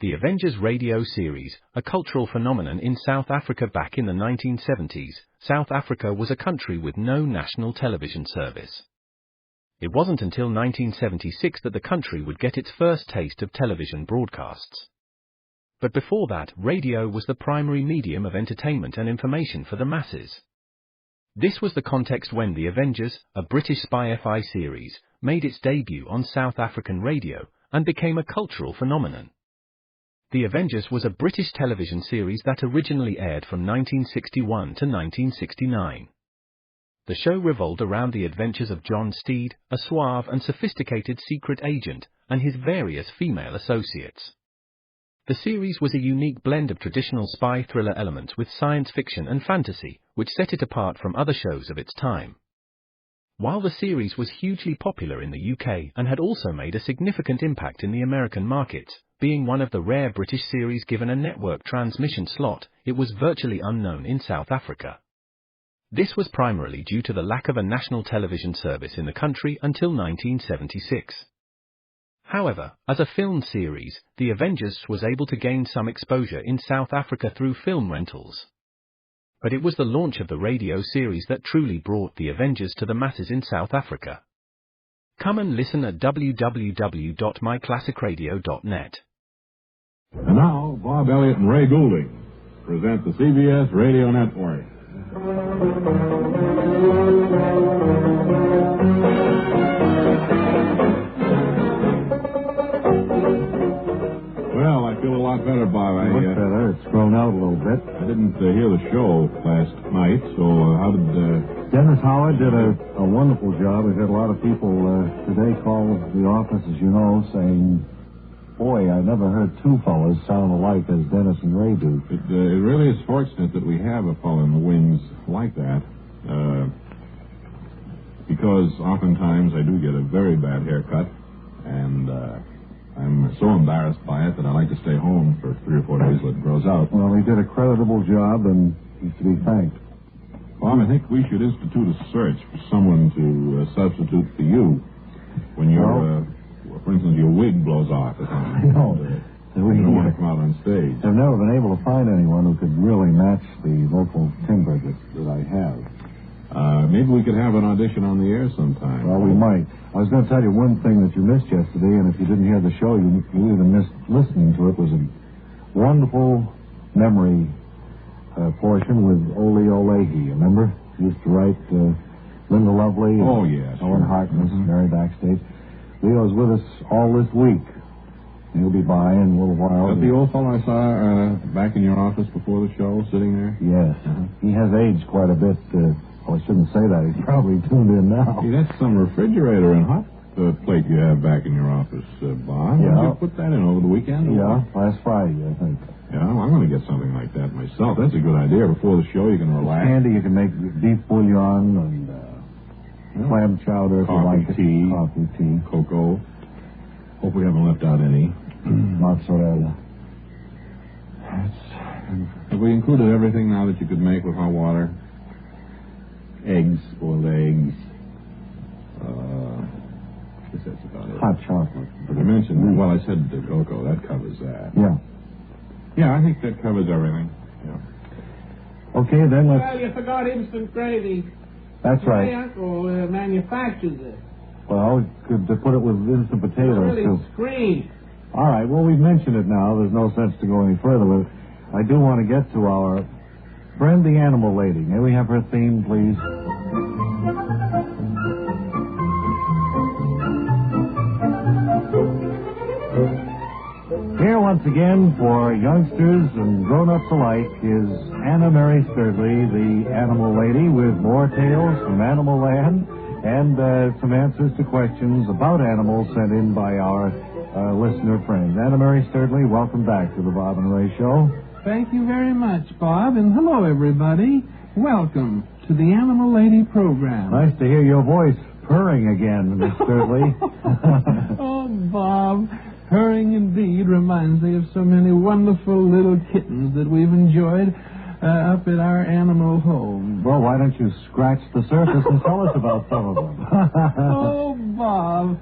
The Avengers radio series, a cultural phenomenon in South Africa back in the 1970s. South Africa was a country with no national television service. It wasn't until 1976 that the country would get its first taste of television broadcasts. But before that, radio was the primary medium of entertainment and information for the masses. This was the context when The Avengers, a British spy FI series, made its debut on South African radio and became a cultural phenomenon. The Avengers was a British television series that originally aired from 1961 to 1969. The show revolved around the adventures of John Steed, a suave and sophisticated secret agent, and his various female associates. The series was a unique blend of traditional spy thriller elements with science fiction and fantasy, which set it apart from other shows of its time. While the series was hugely popular in the UK and had also made a significant impact in the American markets, being one of the rare British series given a network transmission slot, it was virtually unknown in South Africa. This was primarily due to the lack of a national television service in the country until 1976. However, as a film series, The Avengers was able to gain some exposure in South Africa through film rentals. But it was the launch of the radio series that truly brought The Avengers to the masses in South Africa. Come and listen at www.myclassicradio.net. And now, Bob Elliott and Ray Goulding present the CBS Radio Network. Well, I feel a lot better, Bob. Much better. It's grown out a little bit. I didn't hear the show last night, so how did... Dennis Howard did a wonderful job. We've had a lot of people today call the office, as you know, saying, boy, I never heard two fellas sound alike as Dennis and Ray do. It really is fortunate that we have a fellow in the wings like that, because oftentimes I do get a very bad haircut, and I'm so embarrassed by it that I like to stay home for 3 or 4 days till it grows out. Well, he did a creditable job, and he's to be thanked. Bob, I think we should institute a search for someone to substitute for you when your, for instance, your wig blows off or something. No. We don't want to come out on stage. I've never been able to find anyone who could really match the vocal timbre that I have. Maybe we could have an audition on the air sometime. Well, we might. I was going to tell you one thing that you missed yesterday, and if you didn't hear the show, you even missed listening to it. Was a wonderful memory portion with Ole Olehi. Remember? He used to write Linda Lovely. Oh, yes. Owen Harkness, Mary Backstage. Leo's with us all this week. He'll be by in a little while. Is that the old fellow I saw back in your office before the show, sitting there? Yes. He has aged quite a bit. I shouldn't say that. He's probably tuned in now. Hey, that's some refrigerator and hot plate you have back in your office, Bob. Yeah. Did you put that in over the weekend? Yeah, last Friday, I think. Yeah, well, I'm going to get something like that myself. That's a good idea. Before the show, you can relax. Handy, you can make beef bouillon and clam chowder if you like it. Coffee, tea. Cocoa. Hope we haven't left out any. Mozzarella. Have we included everything now that you could make with hot water? Eggs, boiled eggs. I guess that's about it. Hot chocolate. But I mentioned, well, I said the cocoa. That covers that. Yeah. Yeah, I think that covers everything. Yeah. Okay, then let's... Well, you forgot instant gravy. That's right. My uncle manufactures it. Well, we could put it with instant potatoes, Really too. scream. All right, well, we've mentioned it now. There's no sense to go any further with it. I do want to get to our friend, the animal lady. May we have her theme, please? Here once again, for youngsters and grown-ups alike, is Anna Mary Sturdly, the animal lady, with more tales from Animal Land and some answers to questions about animals sent in by our listener friends. Anna Mary Sturdly, welcome back to the Bob and Ray Show. Thank you very much, Bob, and hello, everybody. Welcome to the Animal Lady program. Nice to hear your voice purring again, Miss Sturdly. Oh, Bob, purring indeed reminds me of so many wonderful little kittens that we've enjoyed up at our animal home. Well, why don't you scratch the surface and tell us about some of them? Oh, Bob.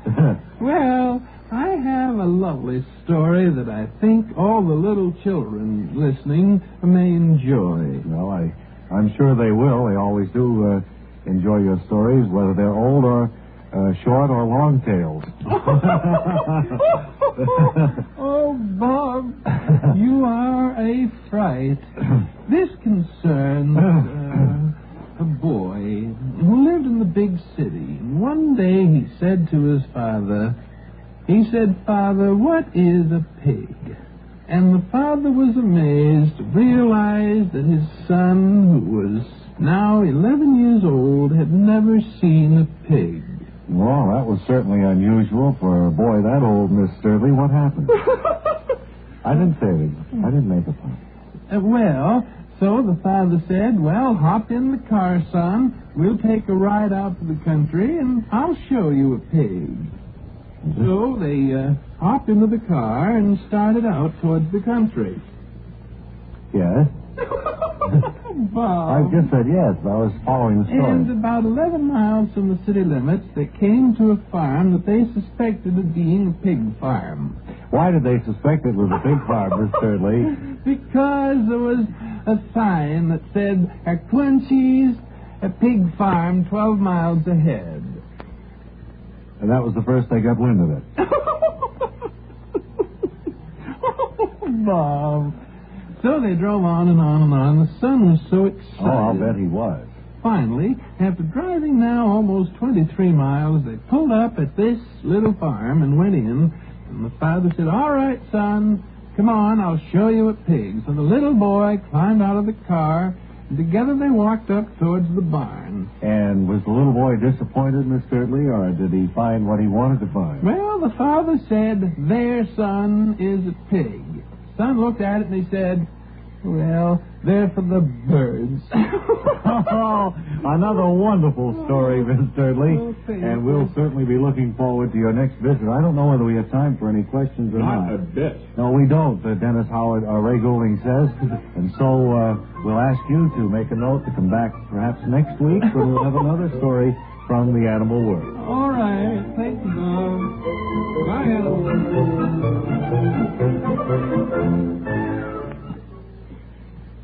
Well, I have a lovely story that I think all the little children listening may enjoy. Well, I'm sure they will. They always do enjoy your stories, whether they're old or short or long tales. Oh, Bob, you are a fright. This concerns a boy who lived in the big city. And one day he said to his father, "Father, what is a pig?" And the father was amazed to realize that his son, who was now 11 years old, had never seen a pig. Well, that was certainly unusual for a boy that old, Miss Sturdly. What happened? I didn't say anything. I didn't make a point. So the father said, "Well, hop in the car, son. We'll take a ride out to the country, and I'll show you a pig." Mm-hmm. So they hopped into the car and started out towards the country. Yes? Bob. I just said yes, but I was following the story. And about 11 miles from the city limits, they came to a farm that they suspected of being a pig farm. Why did they suspect it was a pig farm, Miss Sturdly? Because there was a sign that said, "Clunchies, a pig farm 12 miles ahead." And that was the first they got wind of it. Bob. So they drove on and on and on. The son was so excited. Oh, I'll bet he was. Finally, after driving now almost 23 miles, they pulled up at this little farm and went in. And the father said, "All right, son, come on, I'll show you a pig." So the little boy climbed out of the car, and together they walked up towards the barn. And was the little boy disappointed, Miss Sturdly, or did he find what he wanted to find? Well, the father said, "There, son, is a pig." Son looked at it and he said, "Well, they're for the birds." Oh, another wonderful story, Miss Sturdly. And we'll certainly be looking forward to your next visit. I don't know whether we have time for any questions or not. Not a bit. No, we don't, Dennis Howard, Ray Goulding says. And so we'll ask you to make a note to come back perhaps next week when we'll have another story from the animal world. All right. Thank you, Bob. Bye, animal.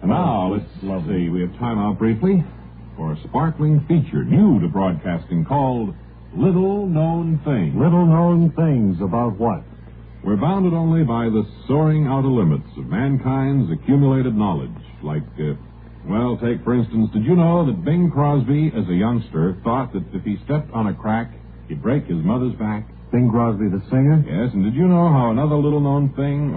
And now, let's see, we have time out briefly for a sparkling feature new to broadcasting called Little Known Things. Little known things about what? We're bounded only by the soaring outer limits of mankind's accumulated knowledge. Like, take, for instance, did you know that Bing Crosby, as a youngster, thought that if he stepped on a crack, he'd break his mother's back? Bing Crosby, the singer? Yes, and did you know how another little known thing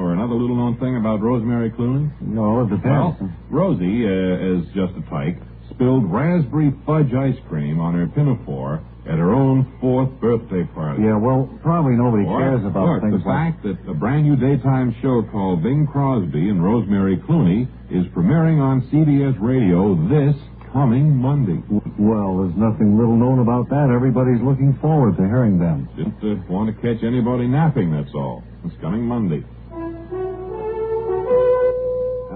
about Rosemary Clooney? No, it depends. Well, Rosie, as just a tyke, spilled raspberry fudge ice cream on her pinafore at her own 4th birthday party. Yeah, well, probably nobody cares about things the fact that a brand new daytime show called Bing Crosby and Rosemary Clooney is premiering on CBS Radio this coming Monday. Well, there's nothing little known about that. Everybody's looking forward to hearing them. Didn't want to catch anybody napping, that's all. It's coming Monday.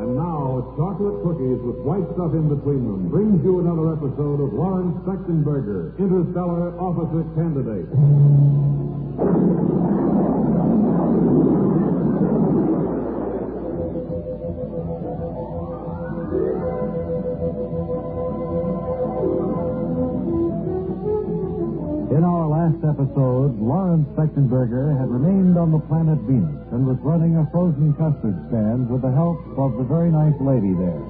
And now, chocolate cookies with white stuff in between them brings you another episode of Lawrence Spechtenberger, Interstellar Officer Candidate. In our last episode, Lawrence Spechtenberger had remained on the planet Venus and was running a frozen custard stand with the help of the very nice lady there.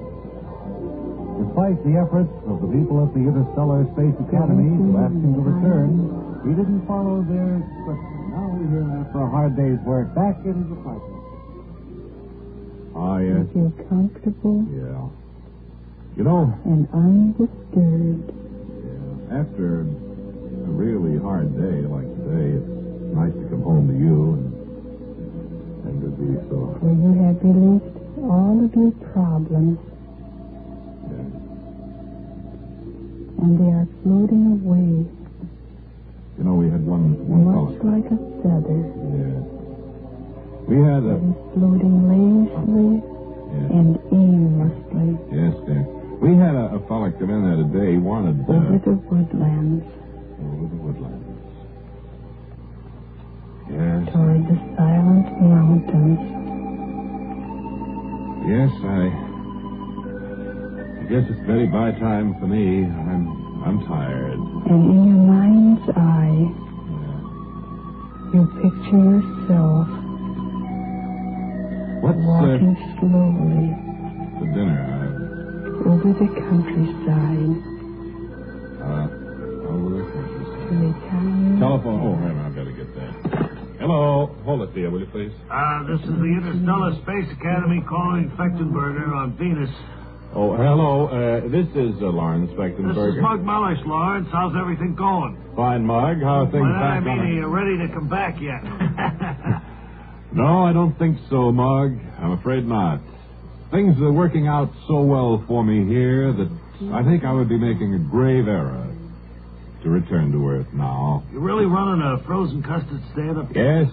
Despite the efforts of the people at the Interstellar Space Academy to ask him to return, he didn't follow their instructions. Now we hear him after a hard day's work back in his apartment. Ah, yes. I feel comfortable Yeah. You know, and undisturbed. after a really hard day like today, it's nice to come home to you and to be so. Where you have released all of your problems Yeah. and they are floating away You know, we had one much fellow. like a feather Yeah. We had that a. is floating lazily Yeah. and aimlessly Yes, dear. We had a fella come in there today. He wanted over the woodlands. over the woodlands. Yes. toward the silent mountains. Yes, I guess it's very by time for me. I'm tired. And in your mind's eye, you picture yourself What's walking slowly for dinner? over the countryside Over the countryside. to a tiny... Telephone. Oh, wait a minute. I've got to get that. Hello. Hold it, dear, will you, please? This is the Interstellar Space Academy calling Fechtenberger on Venus. Oh, hello. This is Lawrence This Spectenberger. is Mug Mellish, Lawrence. How's everything going? Fine, Mug. How are things Well, back are on you ready to come back yet? No, I don't think so, Mug. I'm afraid not. Things are working out so well for me here that I think I would be making a grave error to return to Earth now. You really running a frozen custard stand up? Yes,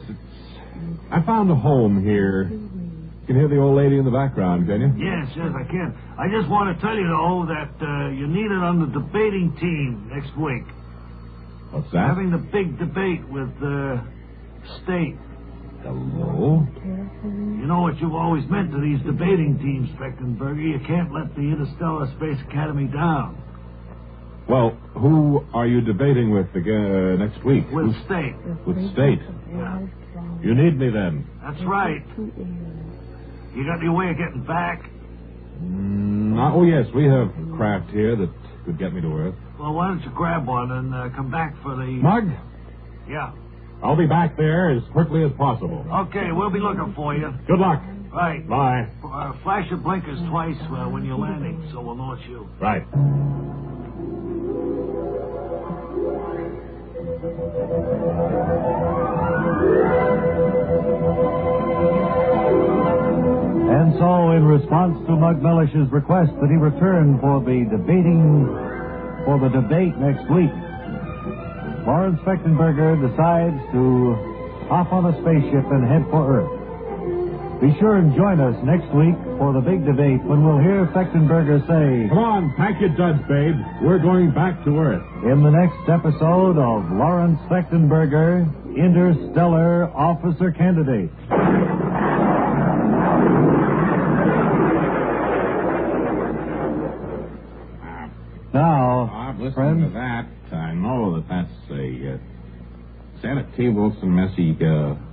I found a home here. You can hear the old lady in the background, can you? Yes, I can. I just want to tell you, though, that you're needed on the debating team next week. What's that? Having the big debate with State. Hello? You know what you've always meant to these debating teams, Fechtenberger. You can't let the Interstellar Space Academy down. Well, who are you debating with again next week? With State. With State? Yeah. You need me then? That's right. You got any way of getting back? Oh, yes, we have craft here that could get me to Earth. Well, why don't you grab one and come back for the... Mug, Yeah. I'll be back there as quickly as possible. Okay, we'll be looking for you. Good luck. Right. Bye. Flash your blinkers twice when you're landing, so we'll know it's you. Right. And so, in response to Mug Mellish's request that he return for the debate next week, Lawrence Fechtenberger decides to hop on a spaceship and head for Earth. Be sure and join us next week for the big debate when we'll hear Fechtenberger say, Come on, pack your duds, babe. We're going back to Earth. in the next episode of Lawrence Fechtenberger, Interstellar Officer Candidate. Now, Bob, listening friends, to that, I know that's a... is that a T. Wilson Messy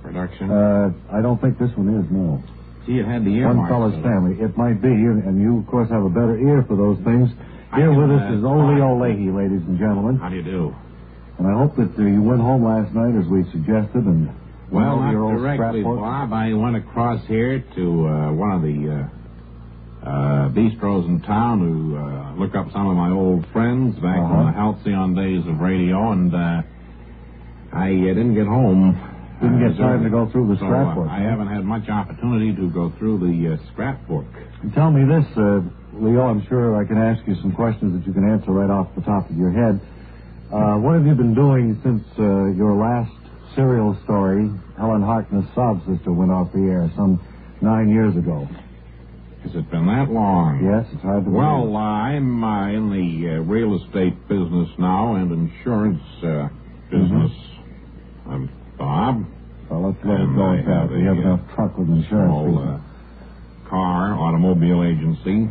production? I don't think this one is, no. Gee, it had the One earmarks. fella's family. It might be, and you, of course, have a better ear for those things. Here with us is Ole O'Leahy, ladies and gentlemen. How do you do? And I hope that you went home last night as we suggested and Well, went over not your old directly, scrapbook. Bob. I went across here to one of the bistros in town to look up some of my old friends back in the halcyon days of radio, and I didn't get home. Didn't get time to go through the So, scrapbook. I haven't had much opportunity to go through the scrapbook. Tell me this, Leo, I'm sure I can ask you some questions that you can answer right off the top of your head. What have you been doing since your last serial story, Helen Harkness' Sob Sister, went off the air some 9 years ago? Has it been that long? Yes, it's hard to believe. Well, I'm in the real estate business now and insurance business. Bob. Well, let's let it And go I with that. have We have a, enough truck with insurance. small people. car automobile agency,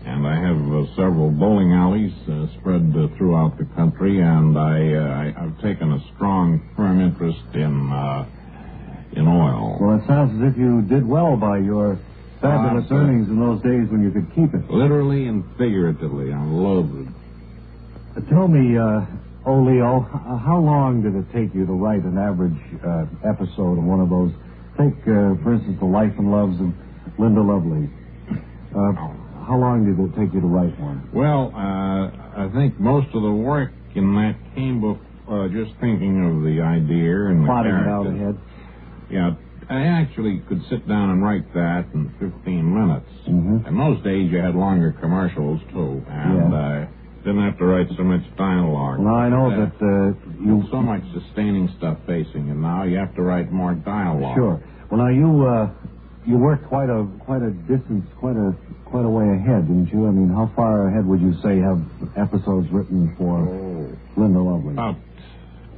and I have several bowling alleys spread throughout the country, and I've taken a strong, firm interest in oil. Well, it sounds as if you did well by your fabulous Bob, earnings in those days when you could keep it. Literally and figuratively, I'm loaded. Tell me, Leo, how long did it take you to write an average episode of one of those? Take, for instance, The Life and Loves of Linda Lovely. How long did it take you to write one? Well, I think most of the work in that came before just thinking of the idea and Plotting the it out characters. ahead. Yeah, I actually could sit down and write that in 15 minutes. Mm-hmm. In those days, you had longer commercials, too, and didn't have to write so much dialogue. Well, I know that you... So much sustaining stuff facing you now, you have to write more dialogue. Sure. Well, now, you worked quite a distance, quite a way ahead, didn't you? I mean, how far ahead would you say have episodes written for Linda Lovely? About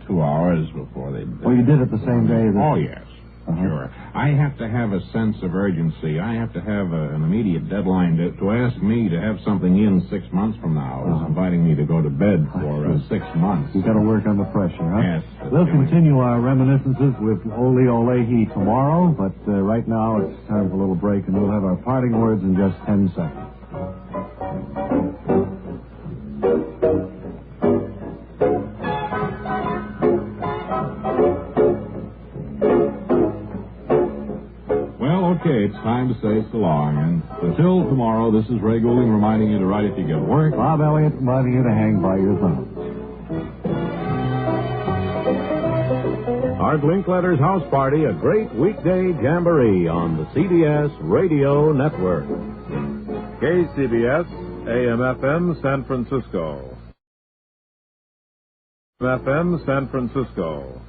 2 hours before they... Well, you did it the same day that... Oh, yes. Sure. I have to have a sense of urgency. I have to have an immediate deadline. To ask me to have something in 6 months from now is inviting me to go to bed for 6 months. You've got to work under pressure, huh? Yes. We'll continue our reminiscences with Ole Olehi tomorrow, but right now it's time for a little break, and we'll have our parting words in just 10 seconds. Okay, it's time to say so long. And until tomorrow, this is Ray Goulding reminding you to write if you get work. Bob Elliott reminding you to hang by your thumbs. Art Linkletter's House Party, a great weekday jamboree on the CBS Radio Network. KCBS, AM/FM, San Francisco. FM, San Francisco.